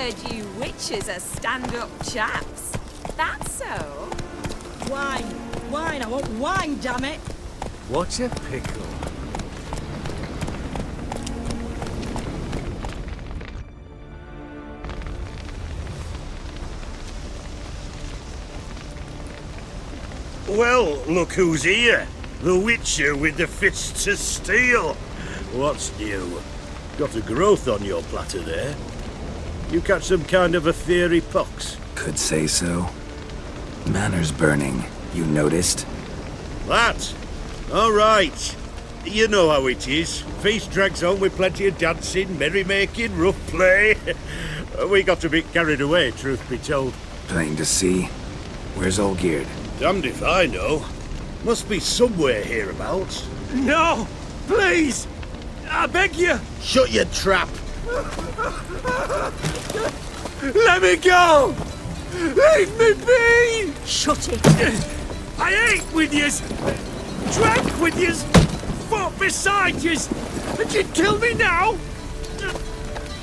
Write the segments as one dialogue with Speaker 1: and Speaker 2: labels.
Speaker 1: heard you witches are stand-up chaps. That's so.
Speaker 2: Wine. Wine. I want wine, damn it.
Speaker 3: What a pickle.
Speaker 4: Well, look who's here. The Witcher with the fists of steel. What's new? Got a growth on your platter there. You catch some kind of a theory pox?
Speaker 5: Could say so. Manor's burning, you noticed?
Speaker 4: That? All right. You know how it is. Feast drags on with plenty of dancing, merrymaking, rough play. We got a bit carried away, truth be told.
Speaker 5: Plain to see. Where's Olgierd?
Speaker 4: Damned if I know. Must be somewhere hereabouts.
Speaker 3: No! Please! I beg you!
Speaker 4: Shut your trap!
Speaker 3: Let me go! Leave me be!
Speaker 2: Shut it.
Speaker 3: I ate with yous! Drank with yous! Fought beside yous! And you'd kill me now?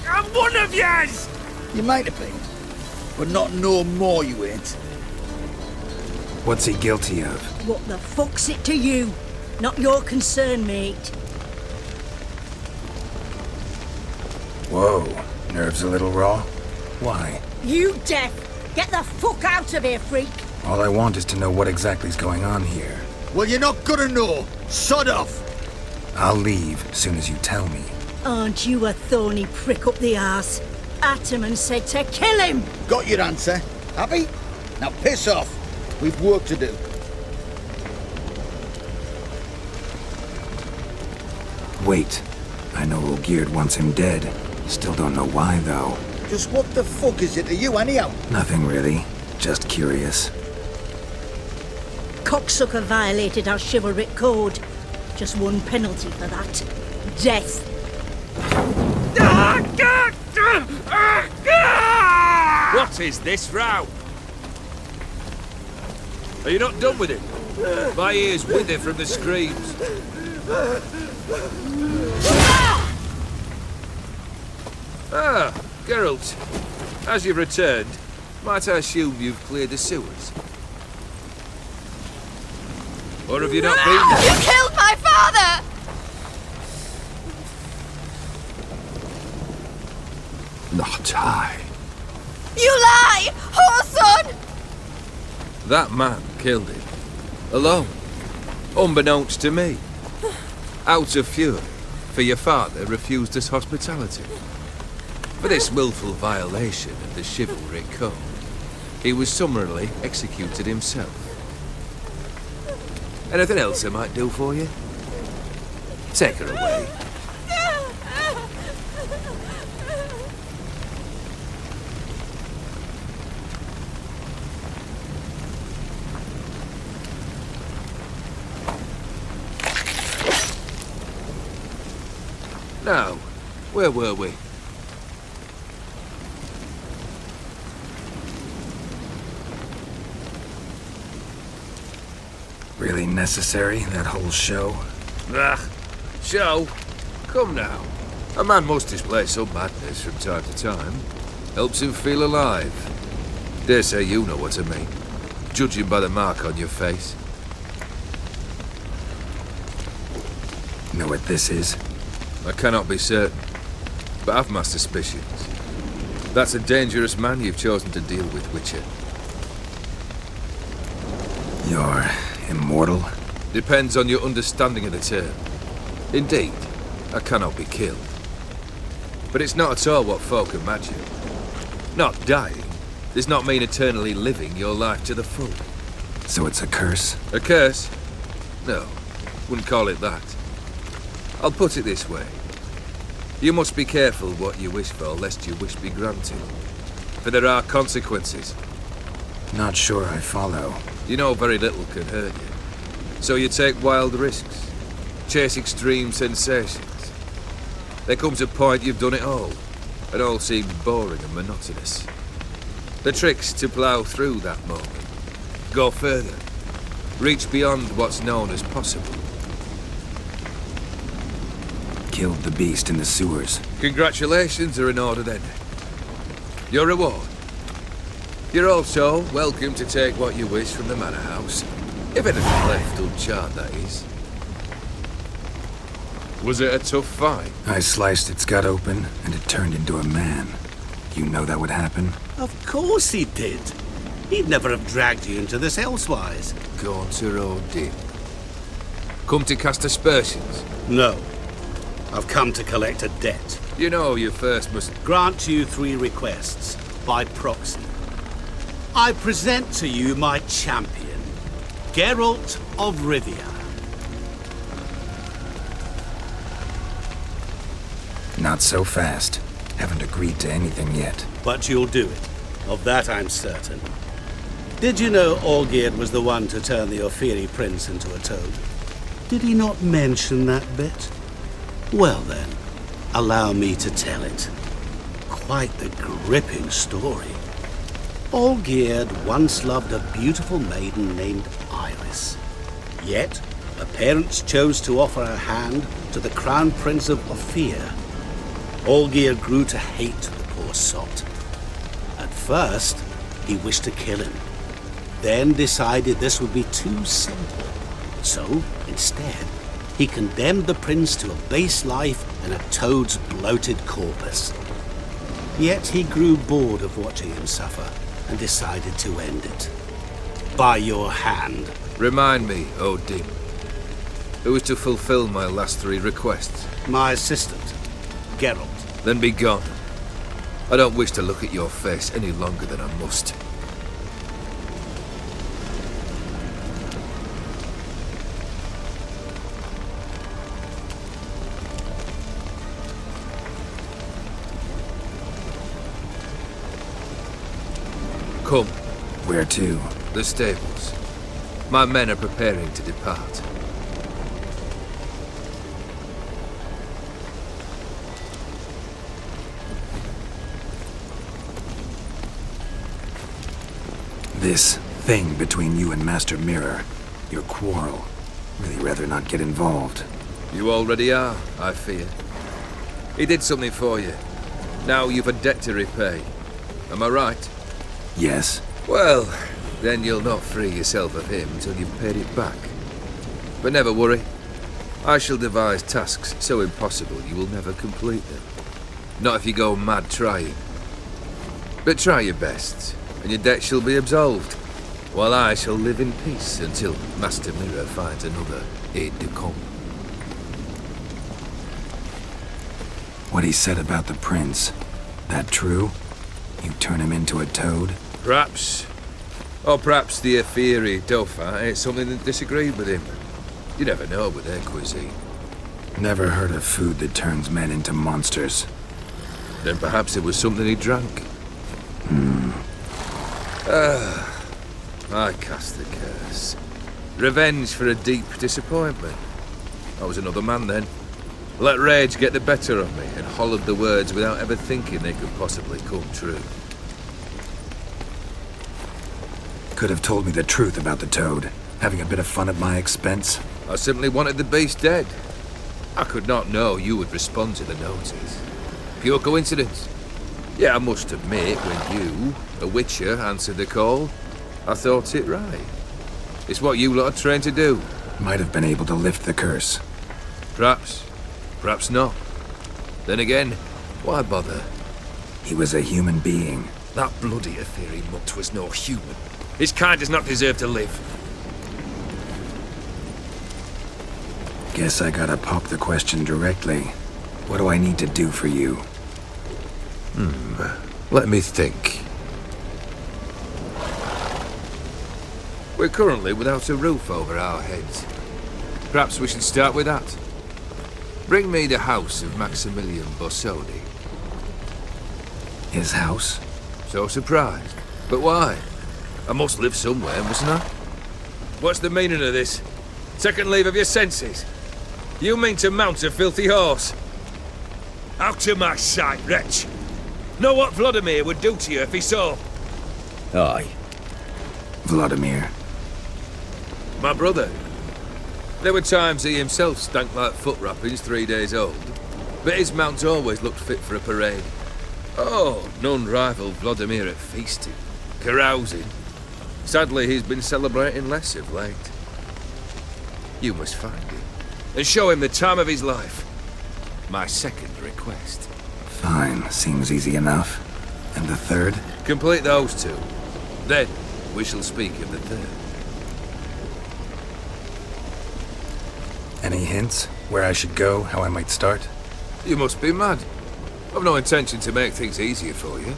Speaker 3: I'm one of yous!
Speaker 6: You might have been, but not no more you ain't.
Speaker 5: What's he guilty of?
Speaker 2: What the fuck's it to you? Not your concern, mate.
Speaker 5: Whoa, nerves a little raw? Why?
Speaker 2: You deaf! Get the fuck out of here, freak!
Speaker 5: All I want is to know what exactly's going on here.
Speaker 6: Well, you're not gonna know. Sod off.
Speaker 5: I'll leave as soon as you tell me.
Speaker 2: Aren't you a thorny prick up the arse? Ataman said to kill him!
Speaker 6: Got your answer. Happy? Now piss off. We've work to do.
Speaker 5: Wait. I know Olgierd wants him dead. Still don't know why, though.
Speaker 6: Just what the fuck is it to you, anyhow?
Speaker 5: Nothing really. Just curious.
Speaker 2: Cocksucker violated our chivalric code. Just one penalty for that. Death.
Speaker 3: What is this row? Are you not done with it? My ears wither from the screams. Ah, Geralt. As you've returned, might I assume you've cleared the sewers? Or have you not been there?
Speaker 1: You killed my father!
Speaker 5: Not I.
Speaker 1: You lie! Whoreson!
Speaker 3: That man killed him. Alone. Unbeknownst to me. Out of fury, for your father refused us hospitality. For this willful violation of the chivalric code, he was summarily executed himself. Anything else I might do for you? Take her away. Now, where were we?
Speaker 5: Really necessary, that whole show?
Speaker 3: Ah, show? Come now. A man must display some madness from time to time. Helps him feel alive. Dare say you know what I mean. Judging by the mark on your face.
Speaker 5: Know what this is?
Speaker 3: I cannot be certain, but I've my suspicions. That's a dangerous man you've chosen to deal with, Witcher.
Speaker 5: You're immortal?
Speaker 3: Depends on your understanding of the term. Indeed, I cannot be killed. But it's not at all what folk imagine. Not dying does not mean eternally living your life to the full.
Speaker 5: So it's a curse?
Speaker 3: A curse? No, wouldn't call it that. I'll put it this way. You must be careful what you wish for, lest your wish be granted. For there are consequences.
Speaker 5: Not sure I follow.
Speaker 3: You know very little can hurt you. So you take wild risks. Chase extreme sensations. There comes a point you've done it all. It all seems boring and monotonous. The trick's to plough through that moment. Go further. Reach beyond what's known as possible.
Speaker 5: Killed the beast in the sewers.
Speaker 3: Congratulations are in order then. Your reward. You're also welcome to take what you wish from the manor house. If anything left uncharted, that is. Was it a tough fight?
Speaker 5: I sliced its gut open, and it turned into a man. You know that would happen?
Speaker 7: Of course he did. He'd never have dragged you into this elsewise.
Speaker 3: Gaunter O'Dim. Come to cast aspersions?
Speaker 7: No. I've come to collect a debt.
Speaker 3: You know you first must...
Speaker 7: Grant you 3 requests, by proxy. I present to you my champion, Geralt of Rivia.
Speaker 5: Not so fast. Haven't agreed to anything yet.
Speaker 7: But you'll do it. Of that I'm certain. Did you know Olgierd was the one to turn the Ophiri prince into a toad? Did he not mention that bit? Well then, allow me to tell it. Quite the gripping story. Olgierd once loved a beautiful maiden named Iris. Yet, her parents chose to offer her hand to the Crown Prince of Ophir. Olgierd grew to hate the poor sot. At first, he wished to kill him, then decided this would be too simple. So, instead, he condemned the prince to a base life in a toad's bloated corpus. Yet he grew bored of watching him suffer and decided to end it. By your hand.
Speaker 3: Remind me, O'Dim. Who is to fulfill my last 3 requests?
Speaker 7: My assistant, Geralt.
Speaker 3: Then be gone. I don't wish to look at your face any longer than I must. Come.
Speaker 5: Where to?
Speaker 3: The stables. My men are preparing to depart.
Speaker 5: This thing between you and Master Mirror, your quarrel. Really rather not get involved.
Speaker 3: You already are, I fear. He did something for you. Now you've a debt to repay. Am I right?
Speaker 5: Yes.
Speaker 3: Well, then you'll not free yourself of him till you've paid it back. But never worry. I shall devise tasks so impossible you will never complete them. Not if you go mad trying. But try your best, and your debt shall be absolved, while I shall live in peace until Master Mirror finds another aide-de-camp.
Speaker 5: What he said about the prince, that true? You turn him into a toad?
Speaker 3: Perhaps. Or perhaps the Ophiri Dauphin ate something that disagreed with him. You never know with their cuisine.
Speaker 5: Never heard of food that turns men into monsters.
Speaker 3: Then perhaps it was something he drank. I cast the curse. Revenge for a deep disappointment. I was another man then. Let rage get the better of me and hollered the words without ever thinking they could possibly come true.
Speaker 5: Could have told me the truth about the toad, having a bit of fun at my expense.
Speaker 3: I simply wanted the beast dead. I could not know you would respond to the notice. Pure coincidence. Yeah, I must admit, when you, a witcher, answered the call, I thought it right. It's what you lot are trained to do.
Speaker 5: Might have been able to lift the curse.
Speaker 3: Perhaps. Perhaps not. Then again, why bother?
Speaker 5: He was a human being.
Speaker 3: That bloody Ophiri mutt was no human. His kind does not deserve to live.
Speaker 5: Guess I gotta pop the question directly. What do I need to do for you?
Speaker 3: Let me think. We're currently without a roof over our heads. Perhaps we should start with that. Bring me the house of Maximilian Bossodi.
Speaker 5: His house?
Speaker 3: So surprised. But why? I must live somewhere, mustn't I? What's the meaning of this? Second leave of your senses? You mean to mount a filthy horse? Out of my sight, wretch! Know what Vladimir would do to you if he saw?
Speaker 6: Aye.
Speaker 5: Vladimir.
Speaker 3: My brother. There were times he himself stank like foot wrappings 3 days old, but his mount always looked fit for a parade. Oh, none rival Vladimir at feasting, carousing. Sadly, he's been celebrating less of late. You must find him, and show him the time of his life. My second request.
Speaker 5: Fine, seems easy enough. And the third?
Speaker 3: Complete those two. Then, we shall speak of the third.
Speaker 5: Any hints? Where I should go? How I might start?
Speaker 3: You must be mad. I've no intention to make things easier for you.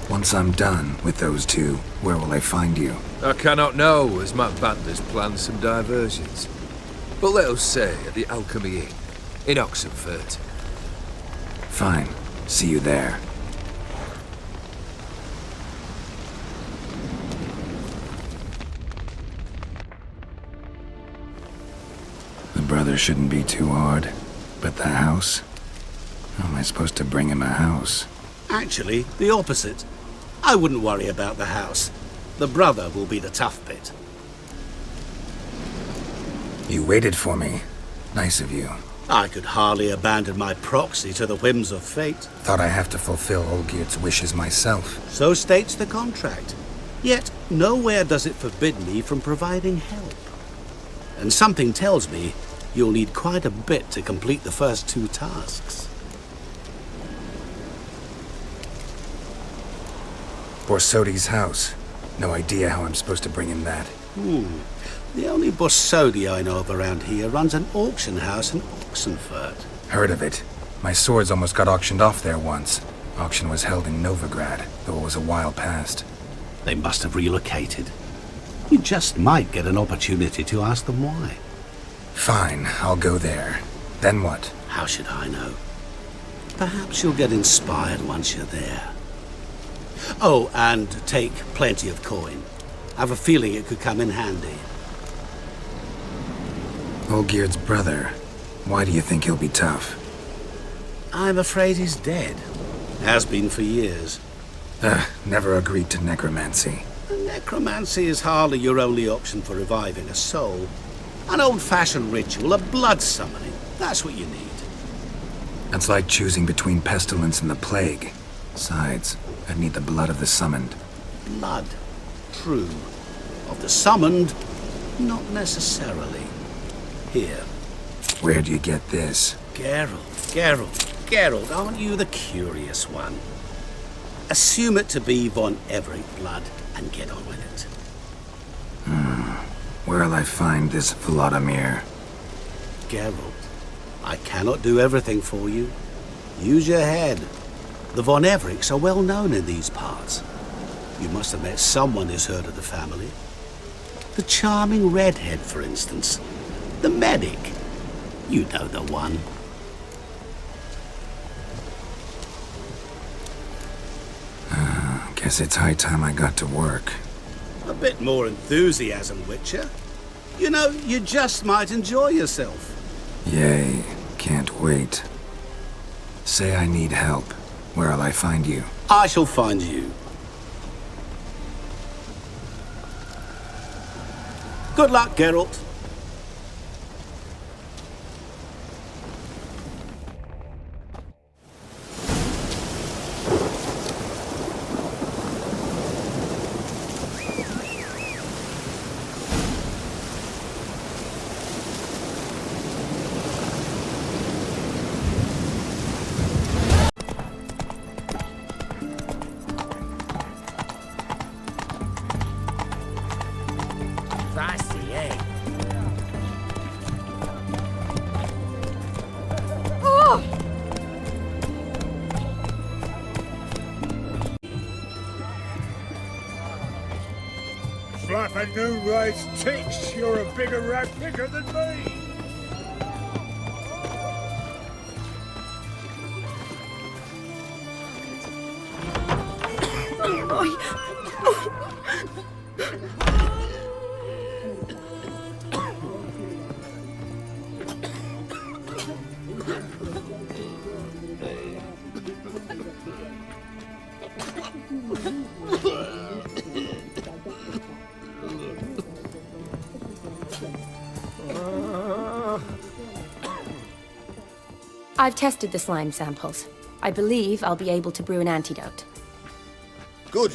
Speaker 5: Once I'm done with those two, where will I find you?
Speaker 3: I cannot know, as Matt Bander's planned some diversions. But let us say at the Alchemy Inn, in Oxenfurt.
Speaker 5: Fine. See you there. The brother shouldn't be too hard. But the house? How am I supposed to bring him a house?
Speaker 7: Actually, the opposite. I wouldn't worry about the house. The brother will be the tough bit.
Speaker 5: You waited for me. Nice of you.
Speaker 7: I could hardly abandon my proxy to the whims of fate.
Speaker 5: Thought I have to fulfill Olgierd's wishes myself.
Speaker 7: So states the contract. Yet, nowhere does it forbid me from providing help. And something tells me you'll need quite a bit to complete the first two tasks.
Speaker 5: Borsodi's house. No idea how I'm supposed to bring him that.
Speaker 7: The only Borsodi I know of around here runs an auction house in Oxenfurt.
Speaker 5: Heard of it. My swords almost got auctioned off there once. Auction was held in Novigrad, though it was a while past.
Speaker 7: They must have relocated. You just might get an opportunity to ask them why.
Speaker 5: Fine, I'll go there. Then what?
Speaker 7: How should I know? Perhaps you'll get inspired once you're there. Oh, and take plenty of coin. I have a feeling it could come in handy.
Speaker 5: Olgierd's brother. Why do you think he'll be tough?
Speaker 7: I'm afraid he's dead. Has been for years.
Speaker 5: Never agreed to necromancy.
Speaker 7: Necromancy is hardly your only option for reviving a soul. An old-fashioned ritual, a blood summoning. That's what you need.
Speaker 5: That's like choosing between pestilence and the plague. Besides, I'd need the blood of the summoned.
Speaker 7: Blood. True. Of the summoned, not necessarily. Here.
Speaker 5: Where do you get this?
Speaker 7: Geralt, aren't you the curious one? Assume it to be von Everett blood and get on with it.
Speaker 5: Where'll I find this Vladimir?
Speaker 7: Geralt, I cannot do everything for you. Use your head. The von Evericks are well known in these parts. You must have met someone who's heard of the family. The charming redhead, for instance. The medic. You know the one.
Speaker 5: Guess it's high time I got to work.
Speaker 7: A bit more enthusiasm, Witcher. You know, you just might enjoy yourself.
Speaker 5: Yay, can't wait. Say I need help. Where'll I find you?
Speaker 7: I shall find you. Good luck, Geralt.
Speaker 1: Classy, eh?
Speaker 4: Slap a new rice ticks, you're a bigger rat picker than me.
Speaker 8: I've tested the slime samples. I believe I'll be able to brew an antidote.
Speaker 6: Good.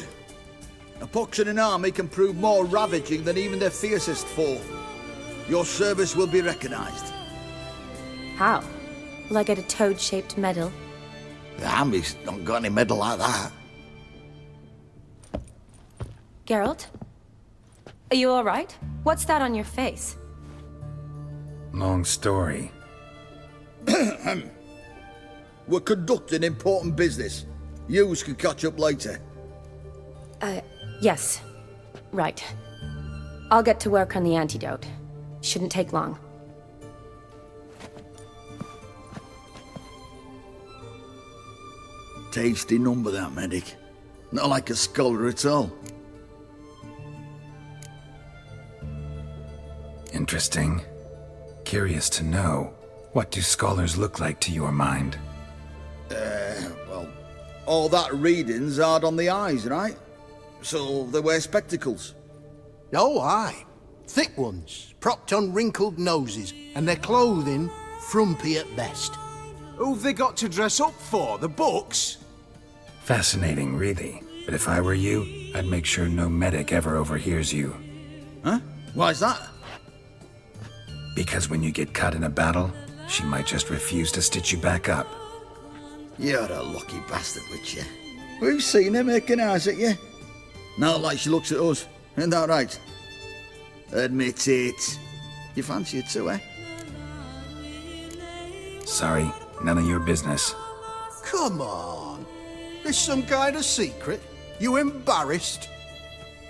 Speaker 6: A pox in an army can prove more ravaging than even their fiercest foe. Your service will be recognized.
Speaker 8: How? Will I get a toad-shaped medal?
Speaker 6: The army's not got any medal like that.
Speaker 8: Geralt? Are you alright? What's that on your face?
Speaker 5: Long story.
Speaker 6: We're conducting important business. Yous can catch up later.
Speaker 8: Yes. Right. I'll get to work on the antidote. Shouldn't take long.
Speaker 6: Tasty number, that medic. Not like a scholar at all.
Speaker 5: Interesting. Curious to know, what do scholars look like to your mind?
Speaker 6: Well, all that reading's hard on the eyes, right? So they wear spectacles.
Speaker 9: Oh, aye. Thick ones, propped on wrinkled noses, and their clothing frumpy at best.
Speaker 10: Who've they got to dress up for? The books?
Speaker 5: Fascinating, really. But if I were you, I'd make sure no medic ever overhears you.
Speaker 6: Huh? Why's that?
Speaker 5: Because when you get cut in a battle, she might just refuse to stitch you back up.
Speaker 6: You're a lucky bastard, Witcher. We've seen her making eyes at you. Not like she looks at us. Isn't that right? Admit it. You fancy it too, eh?
Speaker 5: Sorry, none of your business.
Speaker 9: Come on. There's some kind of secret. You embarrassed?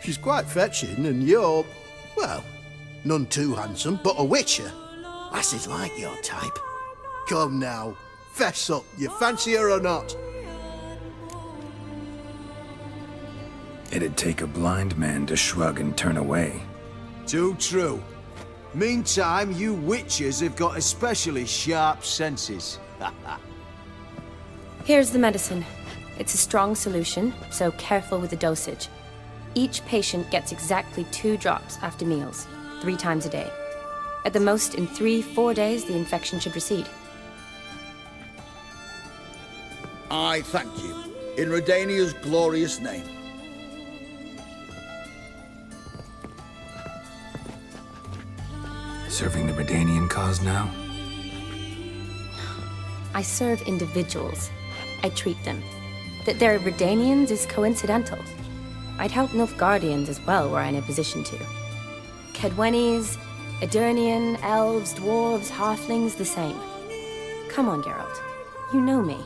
Speaker 9: She's quite fetching, and you're, well, none too handsome, but a witcher. Lasses like your type. Come now, fess up. You fancy her or not?
Speaker 5: It'd take a blind man to shrug and turn away.
Speaker 10: Too true. Meantime, you witches have got especially sharp senses.
Speaker 8: Here's the medicine. It's a strong solution, so careful with the dosage. Each patient gets exactly 2 drops after meals, 3 times a day. At the most, in 3-4 days, the infection should recede.
Speaker 6: I thank you. In Redania's glorious name.
Speaker 5: Serving the Redanian cause now?
Speaker 8: I serve individuals. I treat them. That they're Redanians is coincidental. I'd help Nilfgaardians as well were I in a position to. Kedwenis, Edirnian, elves, dwarves, halflings, the same. Come on, Geralt. You know me.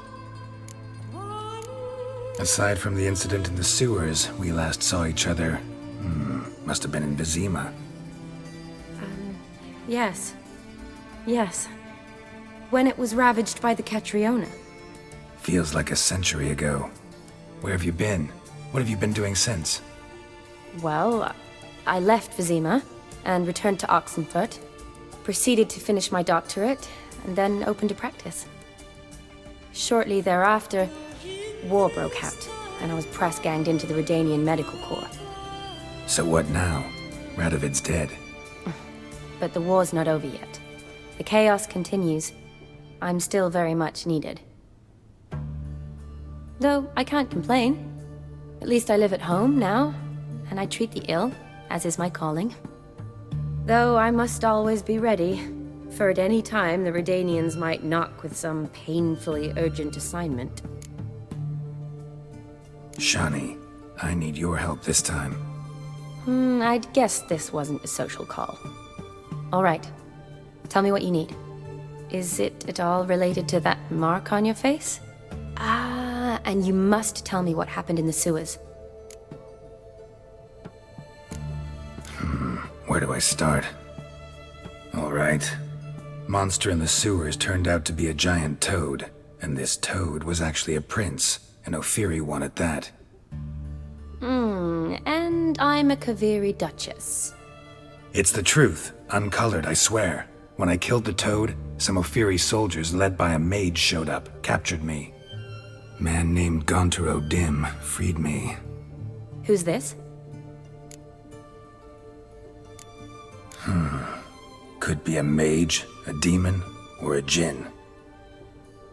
Speaker 5: Aside from the incident in the sewers, we last saw each other, must have been in Vizima.
Speaker 8: Yes. Yes. When it was ravaged by the Catriona.
Speaker 5: Feels like a century ago. Where have you been? What have you been doing since?
Speaker 8: Well, I left Vizima and returned to Oxenfurt, proceeded to finish my doctorate, and then opened a practice. Shortly thereafter, war broke out, and I was press-ganged into the Redanian Medical Corps.
Speaker 5: So what now? Radovid's dead.
Speaker 8: But the war's not over yet. The chaos continues. I'm still very much needed. Though I can't complain. At least I live at home now, and I treat the ill, as is my calling. Though I must always be ready, for at any time the Redanians might knock with some painfully urgent assignment.
Speaker 5: Shani, I need your help this time.
Speaker 8: I'd guess this wasn't a social call. All right. Tell me what you need. Is it at all related to that mark on your face? Ah, and you must tell me what happened in the sewers.
Speaker 5: Where do I start? All right. Monster in the sewers turned out to be a giant toad, and this toad was actually a prince, an Ophiri one at that.
Speaker 8: And I'm a Kaviri Duchess.
Speaker 5: It's the truth, uncolored, I swear. When I killed the toad, some Ophiri soldiers led by a mage showed up, captured me. Man named Gontaro Dim freed me.
Speaker 8: Who's this?
Speaker 5: Could be a mage, a demon, or a djinn.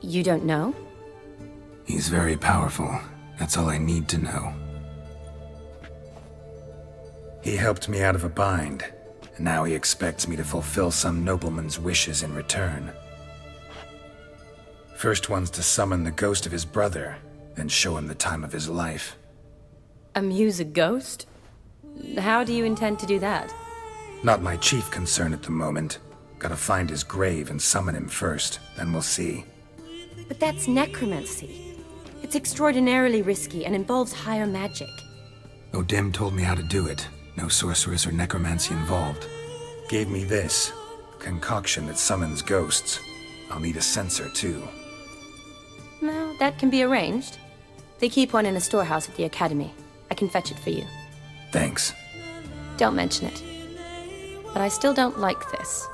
Speaker 8: You don't know?
Speaker 5: He's very powerful. That's all I need to know. He helped me out of a bind, and now he expects me to fulfill some nobleman's wishes in return. First one's to summon the ghost of his brother, then show him the time of his life.
Speaker 8: Amuse a ghost? How do you intend to do that?
Speaker 5: Not my chief concern at the moment. Gotta find his grave and summon him first, then we'll see.
Speaker 8: But that's necromancy. It's extraordinarily risky and involves higher magic.
Speaker 5: O'Dim told me how to do it. No sorceress or necromancy involved. Gave me this. Concoction that summons ghosts. I'll need a censer, too.
Speaker 8: No, that can be arranged. They keep one in a storehouse at the academy. I can fetch it for you.
Speaker 5: Thanks.
Speaker 8: Don't mention it. But I still don't like this.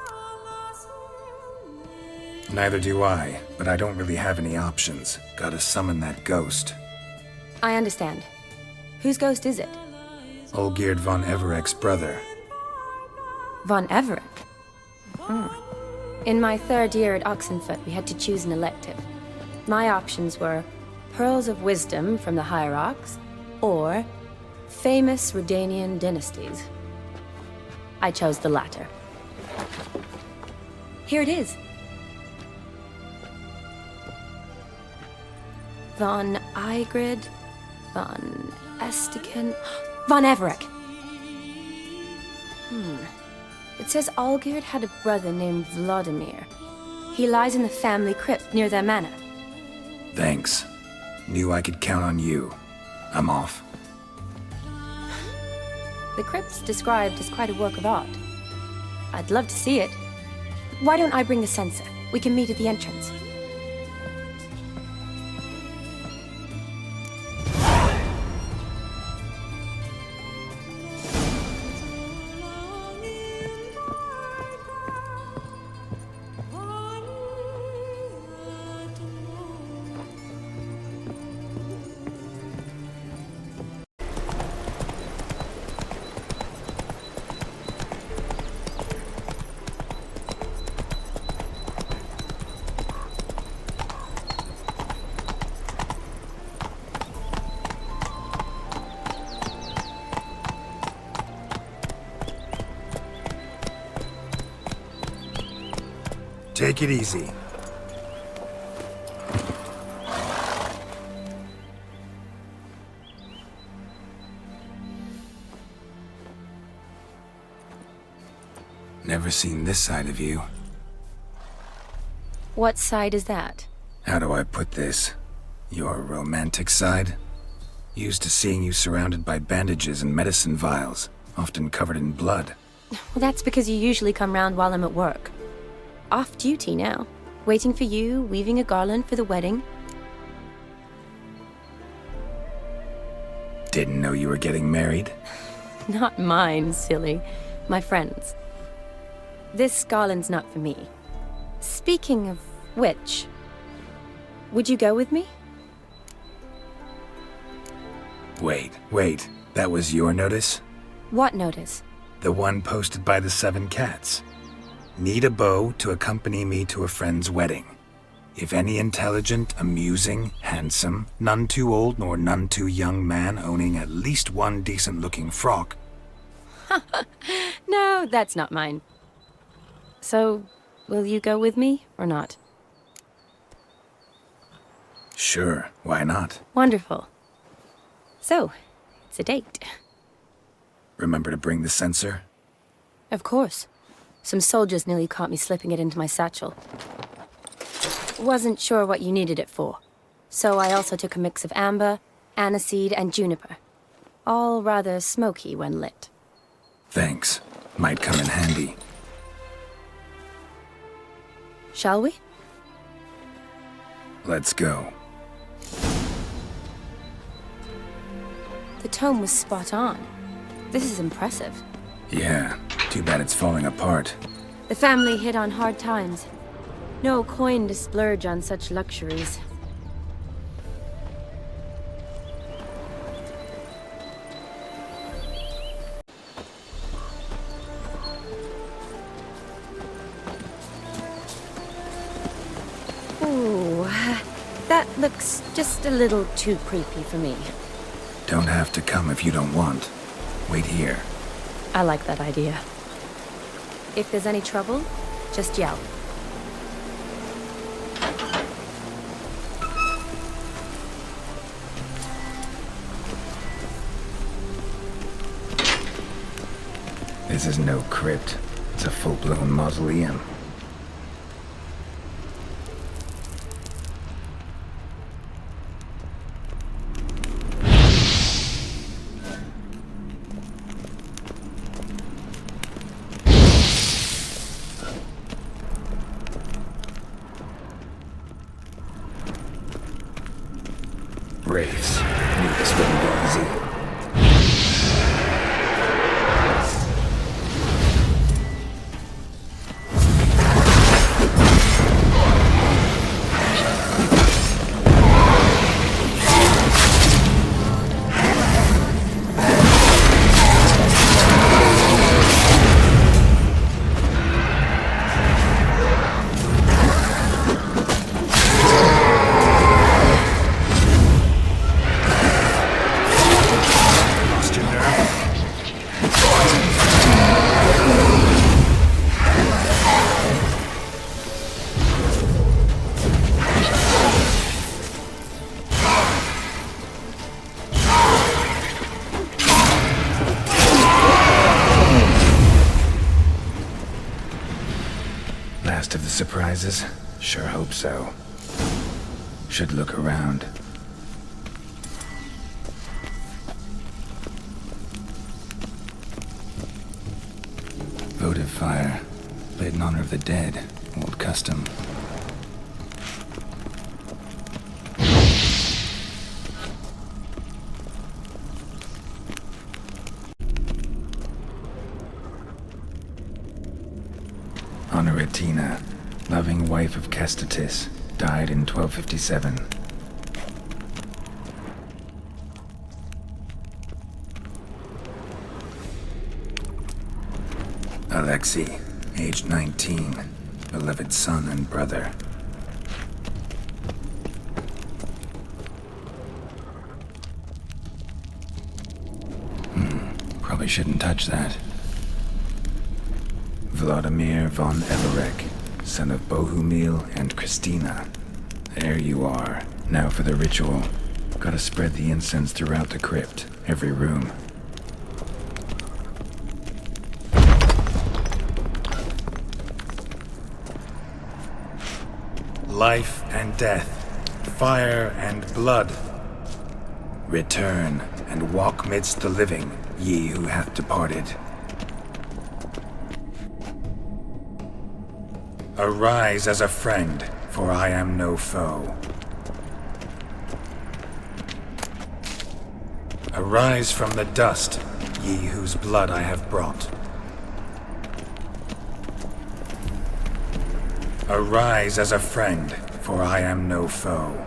Speaker 5: Neither do I, but I don't really have any options. Gotta summon that ghost.
Speaker 8: I understand. Whose ghost is it?
Speaker 5: Olgierd von Everek's brother.
Speaker 8: Von Everek? In my third year at Oxenfoot, we had to choose an elective. My options were Pearls of Wisdom from the Hierarchs, or famous Redanian dynasties. I chose the latter. Here it is. Von Igrid, von Estiken, von Everek. It says Olgierd had a brother named Vladimir. He lies in the family crypt near their manor.
Speaker 5: Thanks. Knew I could count on you. I'm off.
Speaker 8: The crypt's described as quite a work of art. I'd love to see it. Why don't I bring the censer? We can meet at the entrance.
Speaker 5: Take it easy. Never seen this side of you.
Speaker 8: What side is that?
Speaker 5: How do I put this? Your romantic side? Used to seeing you surrounded by bandages and medicine vials, often covered in blood.
Speaker 8: Well, that's because you usually come round while I'm at work. Off duty now. Waiting for you, weaving a garland for the wedding.
Speaker 5: Didn't know you were getting married?
Speaker 8: Not mine, silly. My friend's. This garland's not for me. Speaking of which, would you go with me?
Speaker 5: Wait. That was your notice?
Speaker 8: What notice?
Speaker 5: The one posted by the 7 cats. Need a beau to accompany me to a friend's wedding. If any intelligent, amusing, handsome, none too old nor none too young man owning at least one decent-looking frock.
Speaker 8: No, that's not mine. So, will you go with me or not?
Speaker 5: Sure, why not?
Speaker 8: Wonderful. So, it's a date.
Speaker 5: Remember to bring the censer?
Speaker 8: Of course. Some soldiers nearly caught me slipping it into my satchel. Wasn't sure what you needed it for, so I also took a mix of amber, aniseed, and juniper. All rather smoky when lit.
Speaker 5: Thanks. Might come in handy.
Speaker 8: Shall we?
Speaker 5: Let's go.
Speaker 8: The tome was spot on. This is impressive.
Speaker 5: Yeah, too bad it's falling apart.
Speaker 8: The family hit on hard times. No coin to splurge on such luxuries. Ooh, Looks just a little too creepy for me.
Speaker 5: Don't have to come if you don't want. Wait here.
Speaker 8: I like that idea. If there's any trouble, just yell.
Speaker 5: This is no crypt. It's a full-blown mausoleum. Wraiths. Knew this wouldn't be easy. Last of the surprises? Sure hope so. Should look around. Votive fire. Lit in honor of the dead. Old custom. Honoratina, loving wife of Kestatis, died in 1257. Alexei, aged 19, beloved son and brother. Probably shouldn't touch that. Vladimir von Everek, son of Bohumil and Christina. There you are. Now for the ritual. Gotta spread the incense throughout the crypt, every room. Life and death, fire and blood. Return and walk midst the living, ye who hath departed. Arise as a friend, for I am no foe. Arise from the dust, ye whose blood I have brought. Arise as a friend, for I am no foe.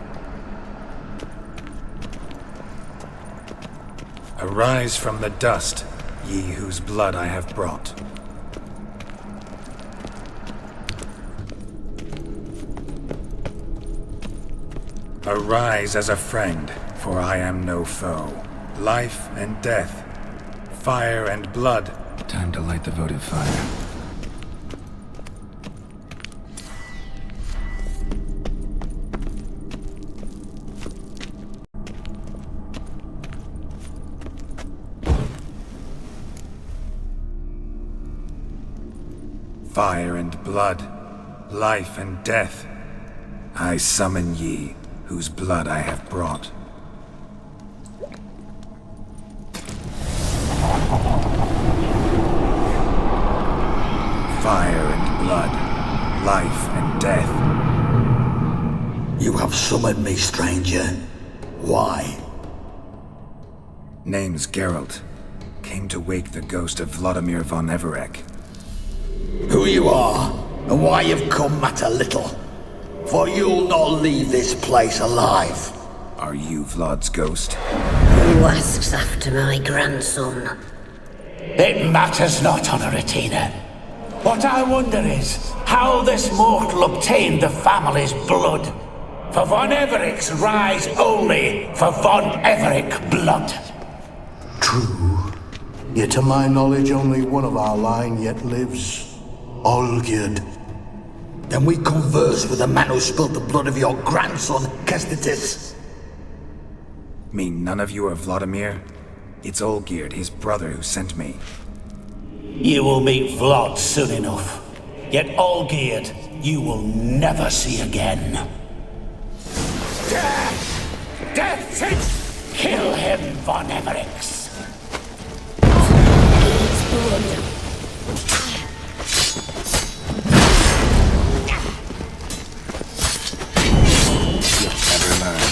Speaker 5: Arise from the dust, ye whose blood I have brought. Arise as a friend, for I am no foe. Life and death, fire and blood. Time to light the votive fire. Fire and blood, life and death. I summon ye, whose blood I have brought. Fire and blood, life and death.
Speaker 6: You have summoned me, stranger. Why?
Speaker 5: Name's Geralt. Came to wake the ghost of Vladimir von Everek.
Speaker 6: Who you are, and why you've come matter little. For you'll not leave this place alive.
Speaker 5: Are you Vlad's ghost?
Speaker 11: Who asks after my grandson?
Speaker 12: It matters not, Honoratina. What I wonder is how this mortal obtained the family's blood. For Von Evericks rise only for Von Everick blood.
Speaker 9: True. Yet to my knowledge, only one of our line yet lives. Olgierd.
Speaker 12: Then we converse with the man who spilled the blood of your grandson, Kestitis.
Speaker 5: Mean none of you are Vladimir? It's Olgierd, his brother, who sent me.
Speaker 12: You will meet Vlad soon enough. Yet Olgierd, you will never see again. Death! Death! Kill him, Von Evericks!
Speaker 5: Never learn.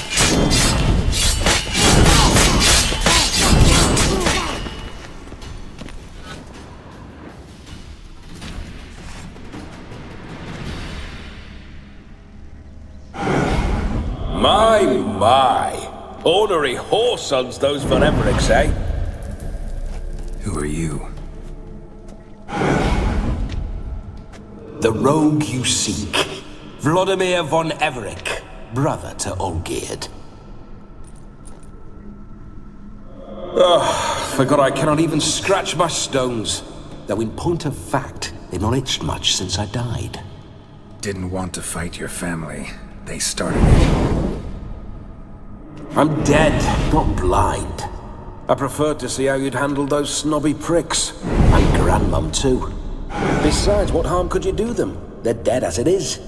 Speaker 13: My! Ornery whoresons, those Von Evericks, eh?
Speaker 5: Who are you?
Speaker 12: The rogue you seek. Vladimir Von Everick, brother to Olgierd.
Speaker 13: Forgot I cannot even scratch my stones. Though in point of fact, they've not itched much since I died.
Speaker 5: Didn't want to fight your family. They started it.
Speaker 13: I'm dead, not blind. I preferred to see how you'd handle those snobby pricks. And Grandmum, too. Besides, what harm could you do them? They're dead as it is.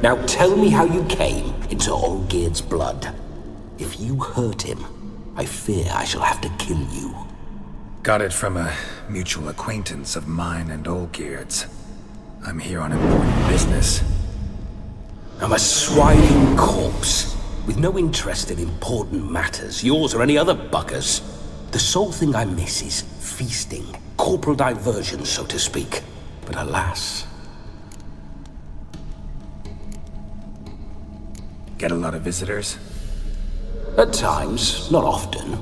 Speaker 13: Now tell me how you came into Olgierd's blood. If you hurt him, I fear I shall have to kill you.
Speaker 5: Got it from a mutual acquaintance of mine and Olgierd's. I'm here on important business.
Speaker 13: I'm a swiving corpse, with no interest in important matters, yours or any other buggers. The sole thing I miss is feasting, corporal diversion, so to speak. But alas...
Speaker 5: Get a lot of visitors?
Speaker 13: At times, not often.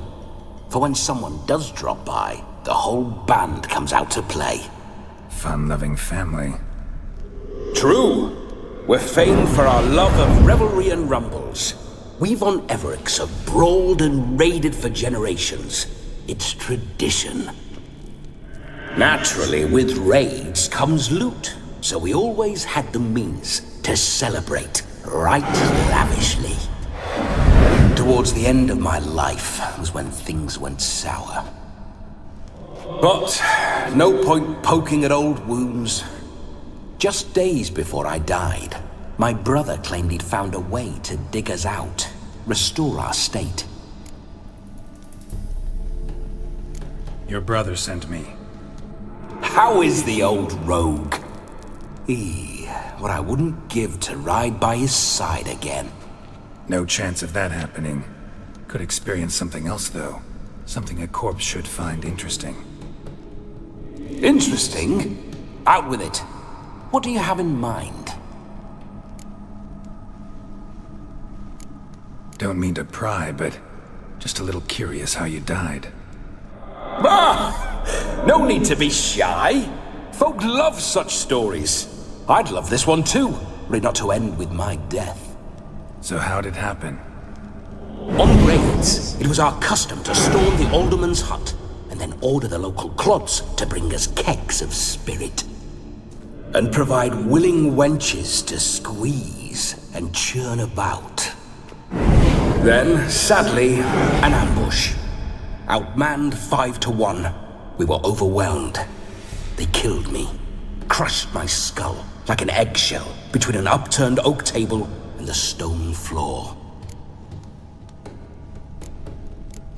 Speaker 13: For when someone does drop by, the whole band comes out to play.
Speaker 5: Fun-loving family.
Speaker 13: True. We're famed for our love of revelry and rumbles. We Von Evericks have brawled and raided for generations. It's tradition. Naturally, with raids comes loot, so we always had the means to celebrate right lavishly. Towards the end of my life was when things went sour. But no point poking at old wounds. Just days before I died, my brother claimed he'd found a way to dig us out, restore our state.
Speaker 5: Your brother sent me.
Speaker 13: How is the old rogue? What I wouldn't give to ride by his side again.
Speaker 5: No chance of that happening. Could experience something else, though. Something a corpse should find interesting.
Speaker 13: Interesting? Out with it. What do you have in mind?
Speaker 5: Don't mean to pry, but just a little curious how you died.
Speaker 13: No need to be shy. Folk love such stories. I'd love this one too, were it not to end with my death.
Speaker 5: So how'd it happen?
Speaker 13: On raids, it was our custom to storm the alderman's hut and then order the local clods to bring us kegs of spirit. And provide willing wenches to squeeze and churn about. Then, sadly, an ambush. Outmanned 5-1, we were overwhelmed. They killed me, crushed my skull like an eggshell between an upturned oak table and the stone floor.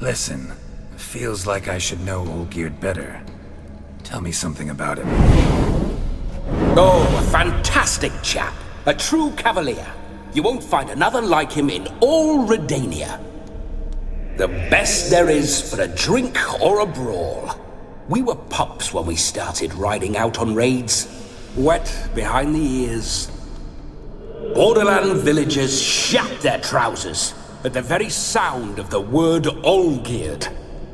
Speaker 5: Listen, feels like I should know Olgierd better. Tell me something about him.
Speaker 13: Oh, a fantastic chap. A true cavalier. You won't find another like him in all Redania. The best there is for a drink or a brawl. We were pups when we started riding out on raids. Wet behind the ears. Borderland villagers shat their trousers at the very sound of the word Olgierd.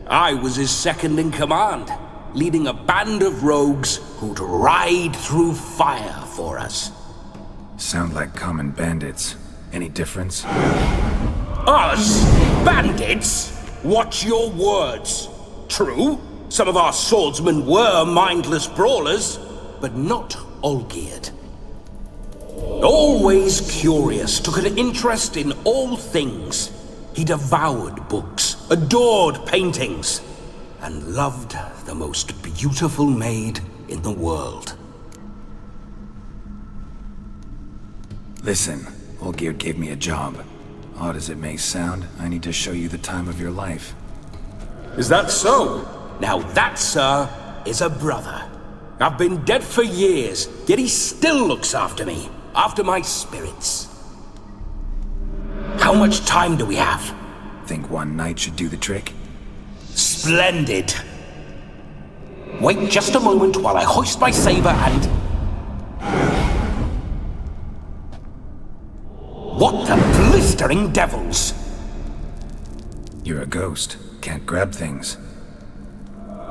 Speaker 13: I was his second in command, leading a band of rogues who'd ride through fire for us.
Speaker 5: Sound like common bandits. Any difference?
Speaker 13: Us? Bandits? Watch your words. True, some of our swordsmen were mindless brawlers, but not Olgierd. Always curious, took an interest in all things. He devoured books, adored paintings, and loved the most beautiful maid in the world.
Speaker 5: Listen, Olgierd gave me a job. Odd as it may sound, I need to show you the time of your life.
Speaker 13: Is that so? Now that, sir, is a brother. I've been dead for years, yet he still looks after me, after my spirits. How much time do we have?
Speaker 5: Think one night should do the trick?
Speaker 13: Splendid. Wait just a moment while I hoist my saber and... What the blistering devils?
Speaker 5: You're a ghost. Can't grab things.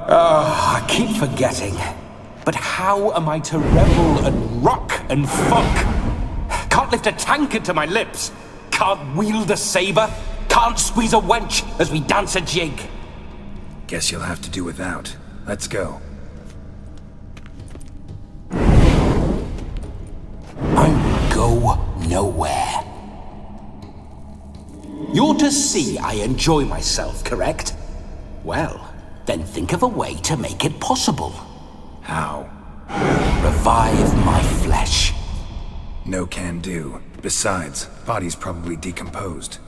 Speaker 13: I keep forgetting. But how am I to revel and rock and fuck? Can't lift a tankard to my lips. Can't wield a saber. Can't squeeze a wench as we dance a jig.
Speaker 5: Guess you'll have to do without. Let's go.
Speaker 13: I will go nowhere. You're to see I enjoy myself, correct? Well, then think of a way to make it possible.
Speaker 5: How?
Speaker 13: Revive my flesh.
Speaker 5: No can do. Besides, body's probably decomposed.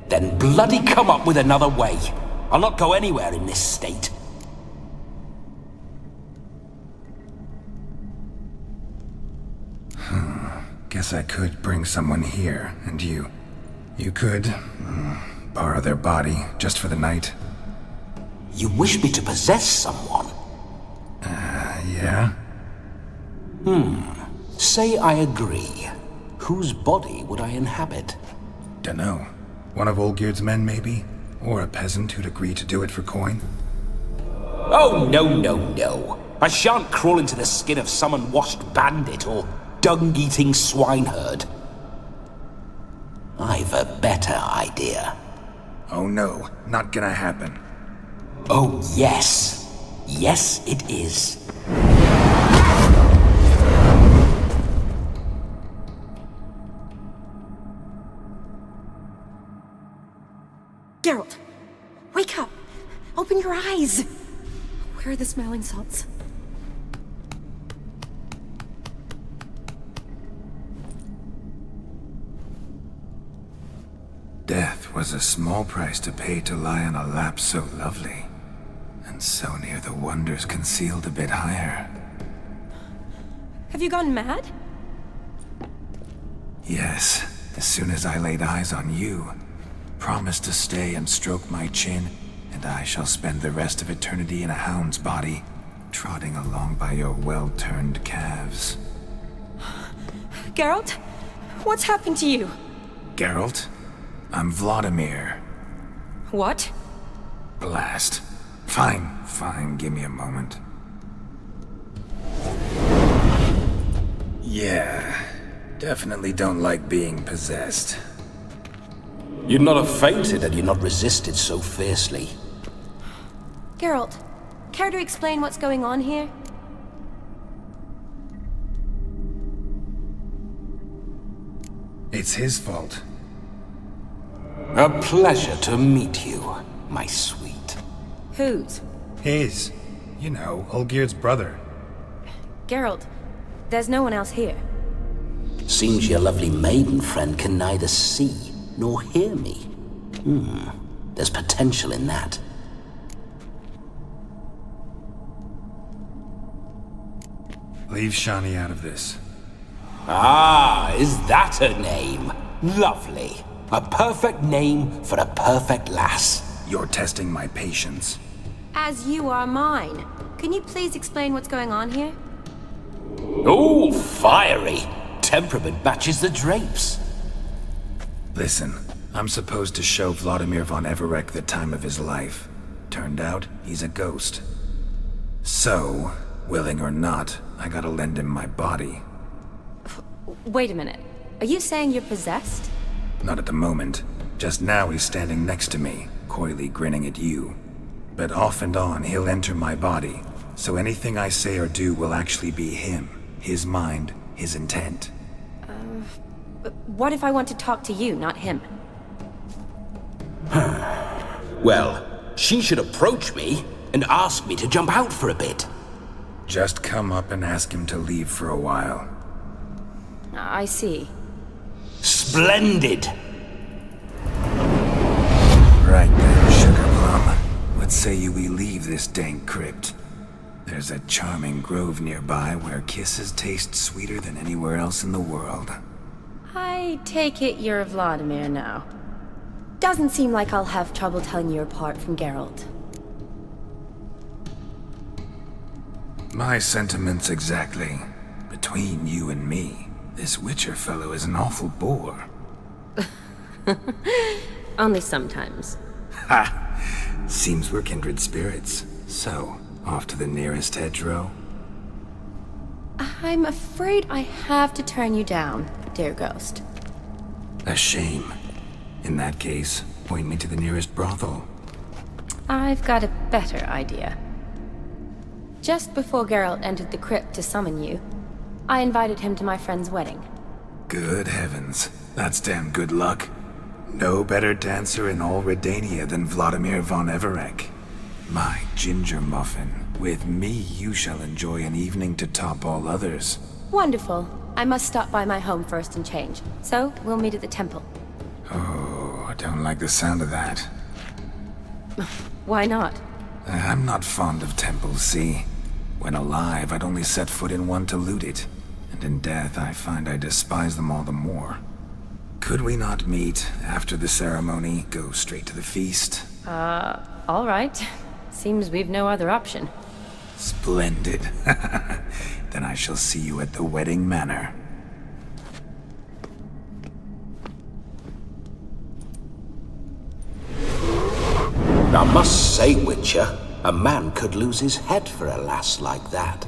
Speaker 13: Then bloody come up with another way. I'll not go anywhere in this state.
Speaker 5: Guess I could bring someone here, and you could borrow their body just for the night.
Speaker 13: You wish me to possess someone?
Speaker 5: Yeah?
Speaker 13: Say I agree. Whose body would I inhabit?
Speaker 5: Dunno. One of Olgierd's men, maybe? Or a peasant who'd agree to do it for coin?
Speaker 13: Oh, no. I shan't crawl into the skin of some unwashed bandit or dung-eating swineherd. I've a better idea.
Speaker 5: Oh no, not gonna happen.
Speaker 13: Oh, yes. Yes, it is.
Speaker 1: Geralt, wake up! Open your eyes! Where are the smelling salts?
Speaker 5: Death was a small price to pay to lie on a lap so lovely, and so near the wonders concealed a bit higher.
Speaker 1: Have you gone mad?
Speaker 5: Yes, as soon as I laid eyes on you, promise to stay and stroke my chin, and I shall spend the rest of eternity in a hound's body, trotting along by your well-turned calves.
Speaker 1: Geralt? What's happened to you?
Speaker 5: Geralt? I'm Vladimir.
Speaker 1: What?
Speaker 5: Blast. Fine, give me a moment. Yeah, definitely don't like being possessed.
Speaker 13: You'd not have fainted had you not resisted so fiercely.
Speaker 8: Geralt, care to explain what's going on here?
Speaker 5: It's his fault.
Speaker 13: A pleasure to meet you, my sweet.
Speaker 8: Whose?
Speaker 5: His. You know, Olgierd's brother.
Speaker 8: Geralt, there's no one else here.
Speaker 13: Seems your lovely maiden friend can neither see nor hear me. There's potential in that.
Speaker 5: Leave Shani out of this.
Speaker 13: Ah, is that her name? Lovely. A perfect name for a perfect lass.
Speaker 5: You're testing my patience.
Speaker 8: As you are mine. Can you please explain what's going on here?
Speaker 13: Oh, fiery. Temperament matches the drapes.
Speaker 5: Listen, I'm supposed to show Vladimir von Everec the time of his life. Turned out, he's a ghost. So, willing or not, I gotta lend him my body.
Speaker 8: Wait a minute. Are you saying you're possessed?
Speaker 5: Not at the moment. Just now he's standing next to me, coyly grinning at you. But off and on, he'll enter my body, so anything I say or do will actually be him, his mind, his intent.
Speaker 8: What if I want to talk to you, not him?
Speaker 13: Well, she should approach me and ask me to jump out for a bit.
Speaker 5: Just come up and ask him to leave for a while.
Speaker 8: I see.
Speaker 13: Splendid!
Speaker 5: Right then, Sugar Plum. What say you we leave this dank crypt? There's a charming grove nearby where kisses taste sweeter than anywhere else in the world.
Speaker 8: I take it you're Vladimir now. Doesn't seem like I'll have trouble telling you apart from Geralt.
Speaker 5: My sentiments exactly. Between you and me, this Witcher fellow is an awful bore.
Speaker 8: Only sometimes.
Speaker 5: Ha! Seems we're kindred spirits. So, off to the nearest hedgerow?
Speaker 8: I'm afraid I have to turn you down, dear ghost.
Speaker 5: A shame. In that case, point me to the nearest brothel.
Speaker 8: I've got a better idea. Just before Geralt entered the crypt to summon you, I invited him to my friend's wedding.
Speaker 5: Good heavens. That's damn good luck. No better dancer in all Redania than Vladimir von Everec. My ginger muffin. With me, you shall enjoy an evening to top all others.
Speaker 8: Wonderful. I must stop by my home first and change. So, we'll meet at the temple.
Speaker 5: Oh, I don't like the sound of that.
Speaker 8: Why not?
Speaker 5: I'm not fond of temples, see? When alive, I'd only set foot in one to loot it. And in death, I find I despise them all the more. Could we not meet after the ceremony, go straight to the feast?
Speaker 8: All right. Seems we've no other option.
Speaker 5: Splendid. Then I shall see you at the wedding manor.
Speaker 13: I must say, Witcher, a man could lose his head for a lass like that.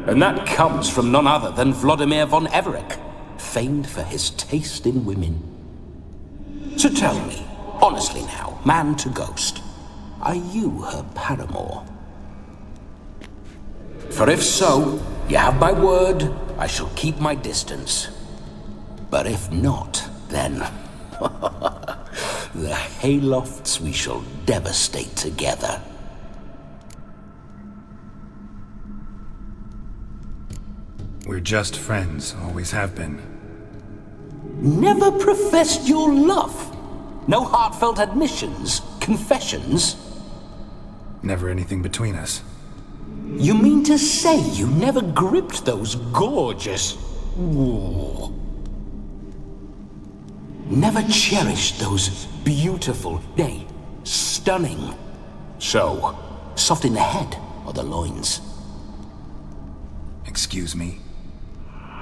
Speaker 13: And that comes from none other than Vladimir von Everec, famed for his taste in women. So tell me, honestly now, man to ghost, are you her paramour? For if so, you have my word, I shall keep my distance. But if not, then the haylofts we shall devastate together.
Speaker 5: We're just friends, always have been.
Speaker 13: Never professed your love? No heartfelt admissions, confessions?
Speaker 5: Never anything between us.
Speaker 13: You mean to say you never gripped those gorgeous... Ooh. Never cherished those beautiful, nay, stunning... So, soft in the head or the loins?
Speaker 5: Excuse me?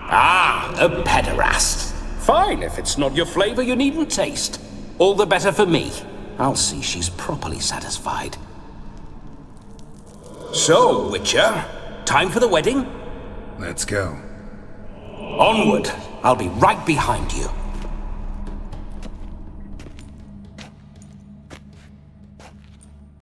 Speaker 13: Ah, a pederast. Fine, if it's not your flavor, you needn't taste. All the better for me. I'll see she's properly satisfied. So, Witcher, time for the wedding?
Speaker 5: Let's go.
Speaker 13: Onward. I'll be right behind you.